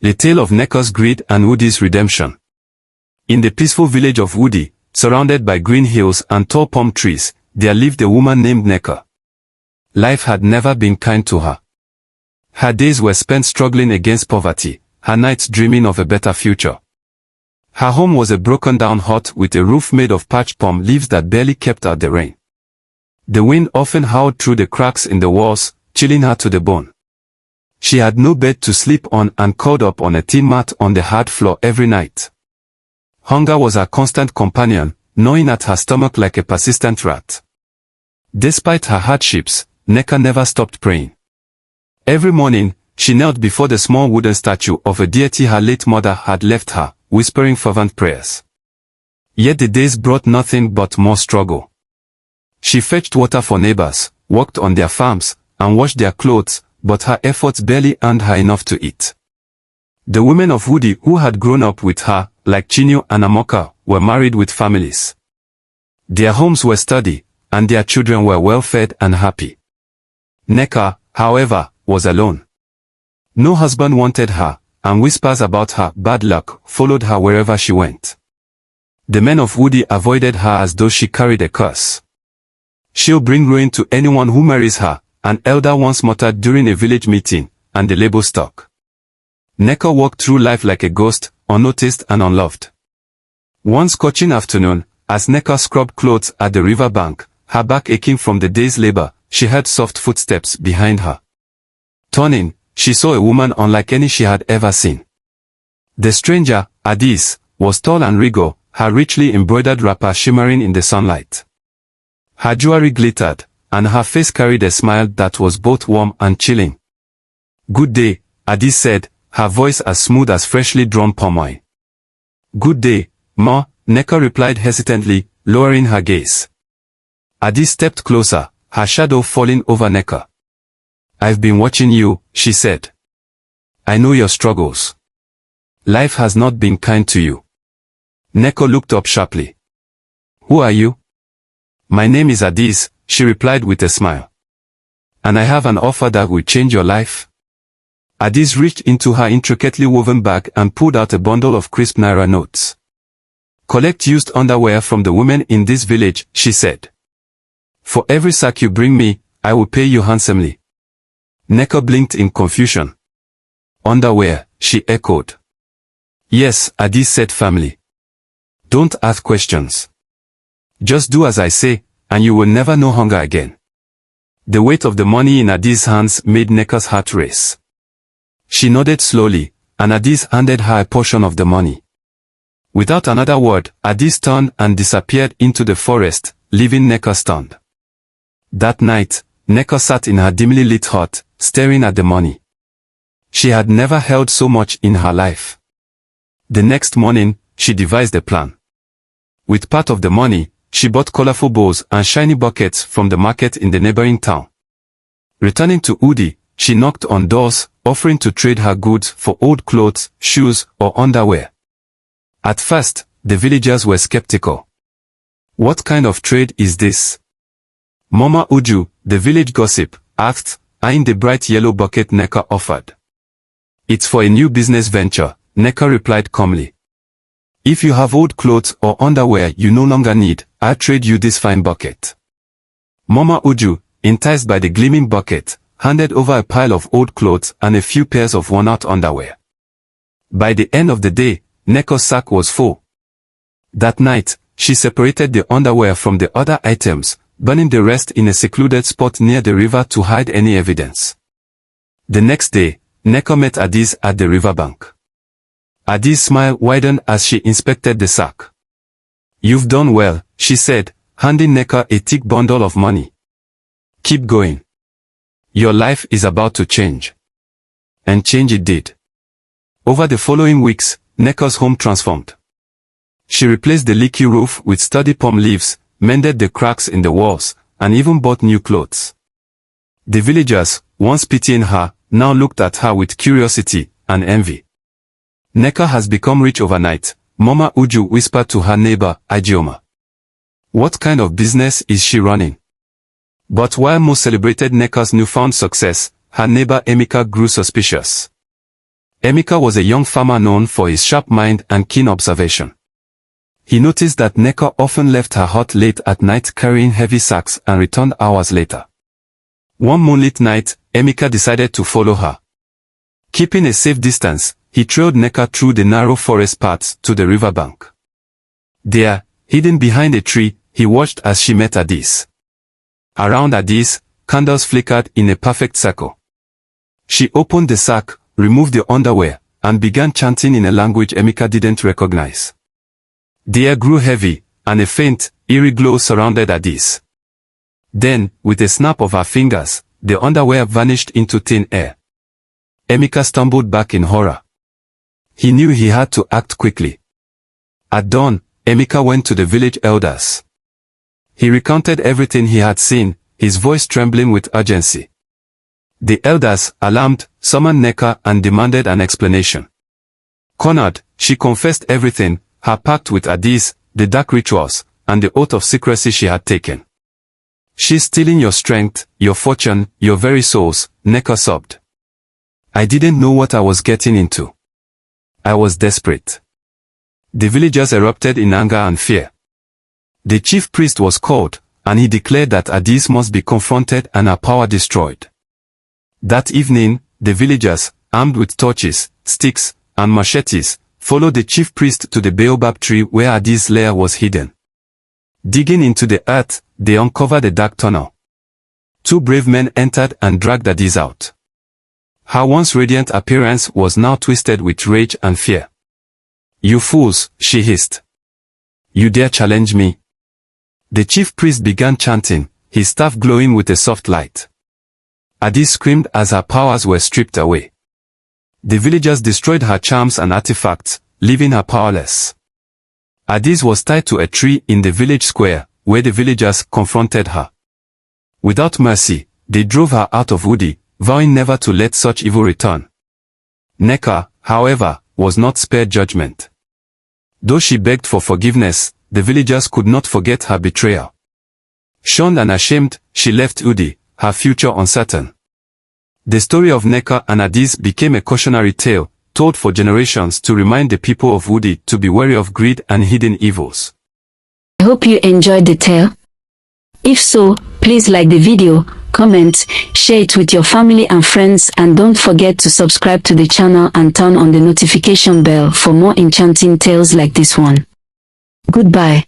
The tale of Neka's greed and Woody's redemption. In the peaceful village of Woody, surrounded by green hills and tall palm trees, there lived a woman named Neka. Life had never been kind to her. Her days were spent struggling against poverty, her nights dreaming of a better future. Her home was a broken-down hut with a roof made of parched palm leaves that barely kept out the rain. The wind often howled through the cracks in the walls, chilling her to the bone. She had no bed to sleep on and curled up on a tin mat on the hard floor every night. Hunger was her constant companion, gnawing at her stomach like a persistent rat. Despite her hardships, Neka never stopped praying. Every morning, she knelt before the small wooden statue of a deity her late mother had left her, whispering fervent prayers. Yet the days brought nothing but more struggle. She fetched water for neighbors, worked on their farms, and washed their clothes, but her efforts barely earned her enough to eat. The women of Woody who had grown up with her, like Chinyo and Amoka, were married with families. Their homes were sturdy, and their children were well-fed and happy. Neka, however, was alone. No husband wanted her, and whispers about her bad luck followed her wherever she went. The men of Woody avoided her as though she carried a curse. "She'll bring ruin to anyone who marries her," an elder once muttered during a village meeting, and the label stuck. Neka walked through life like a ghost, unnoticed and unloved. One scorching afternoon, as Neka scrubbed clothes at the river bank, her back aching from the day's labor, she heard soft footsteps behind her. Turning, she saw a woman unlike any she had ever seen. The stranger, Adis, was tall and regal, her richly embroidered wrapper shimmering in the sunlight. Her jewelry glittered, and her face carried a smile that was both warm and chilling. "Good day," Adis said, her voice as smooth as freshly drawn palm oil. "Good day, Ma," Neka replied hesitantly, lowering her gaze. Adis stepped closer, her shadow falling over Neka. "I've been watching you," she said. "I know your struggles. Life has not been kind to you." Neka looked up sharply. "Who are you?" "My name is Adis," she replied with a smile. "And I have an offer that will change your life." Adis reached into her intricately woven bag and pulled out a bundle of crisp naira notes. "Collect used underwear from the women in this village," she said. "For every sack you bring me, I will pay you handsomely." Neka blinked in confusion. "Underwear," she echoed. "Yes," Adis said firmly. "Don't ask questions. Just do as I say, and you will never know hunger again." The weight of the money in Adis' hands made Neka's heart race. She nodded slowly, and Adis handed her a portion of the money. Without another word, Adis turned and disappeared into the forest, leaving Neka stunned. That night, Neka sat in her dimly lit hut, staring at the money. She had never held so much in her life. The next morning, she devised a plan. With part of the money, she bought colorful bowls and shiny buckets from the market in the neighboring town. Returning to Woody, she knocked on doors, offering to trade her goods for old clothes, shoes, or underwear. At first, the villagers were skeptical. "What kind of trade is this?" Mama Uju, the village gossip, asked, eyeing the bright yellow bucket Neka offered. "It's for a new business venture," Neka replied calmly. "If you have old clothes or underwear you no longer need, I'll trade you this fine bucket." Mama Uju, enticed by the gleaming bucket, handed over a pile of old clothes and a few pairs of worn-out underwear. By the end of the day, Neka's sack was full. That night, she separated the underwear from the other items, burning the rest in a secluded spot near the river to hide any evidence. The next day, Neka met Adis at the riverbank. Adis' smile widened as she inspected the sack. "You've done well," she said, handing Neka a thick bundle of money. "Keep going. Your life is about to change." And change it did. Over the following weeks, Neka's home transformed. She replaced the leaky roof with sturdy palm leaves, mended the cracks in the walls, and even bought new clothes. The villagers, once pitying her, now looked at her with curiosity and envy. "Neka has become rich overnight," Mama Uju whispered to her neighbor, Ijeoma. "What kind of business is she running?" But while most celebrated Neka's newfound success, her neighbor Emeka grew suspicious. Emeka was a young farmer known for his sharp mind and keen observation. He noticed that Nneka often left her hut late at night carrying heavy sacks and returned hours later. One moonlit night, Emeka decided to follow her. Keeping a safe distance, he trailed Nneka through the narrow forest paths to the riverbank. There, hidden behind a tree, he watched as she met Adis. Around Adis, candles flickered in a perfect circle. She opened the sack, removed the underwear, and began chanting in a language Emeka didn't recognize. The air grew heavy, and a faint, eerie glow surrounded Adis. Then, with a snap of her fingers, the underwear vanished into thin air. Emeka stumbled back in horror. He knew he had to act quickly. At dawn, Emeka went to the village elders. He recounted everything he had seen, his voice trembling with urgency. The elders, alarmed, summoned Nneka and demanded an explanation. Cornered, she confessed everything, her pact with Adis, the dark rituals, and the oath of secrecy she had taken. "She's stealing your strength, your fortune, your very souls," Nneka sobbed. "I didn't know what I was getting into. I was desperate." The villagers erupted in anger and fear. The chief priest was called, and he declared that Adis must be confronted and her power destroyed. That evening, the villagers, armed with torches, sticks, and machetes, followed the chief priest to the baobab tree where Adis' lair was hidden. Digging into the earth, they uncovered a dark tunnel. Two brave men entered and dragged Adis out. Her once radiant appearance was now twisted with rage and fear. "You fools," she hissed. "You dare challenge me?" The chief priest began chanting, his staff glowing with a soft light. Adis screamed as her powers were stripped away. The villagers destroyed her charms and artifacts, leaving her powerless. Adis was tied to a tree in the village square, where the villagers confronted her. Without mercy, they drove her out of Udi, vowing never to let such evil return. Nneka, however, was not spared judgment. Though she begged for forgiveness, the villagers could not forget her betrayal. Shunned and ashamed, she left Udi, her future uncertain. The story of Nneka and Adis became a cautionary tale, told for generations to remind the people of Udi to be wary of greed and hidden evils. I hope you enjoyed the tale. If so, please like the video, comment, share it with your family and friends, and don't forget to subscribe to the channel and turn on the notification bell for more enchanting tales like this one. Goodbye.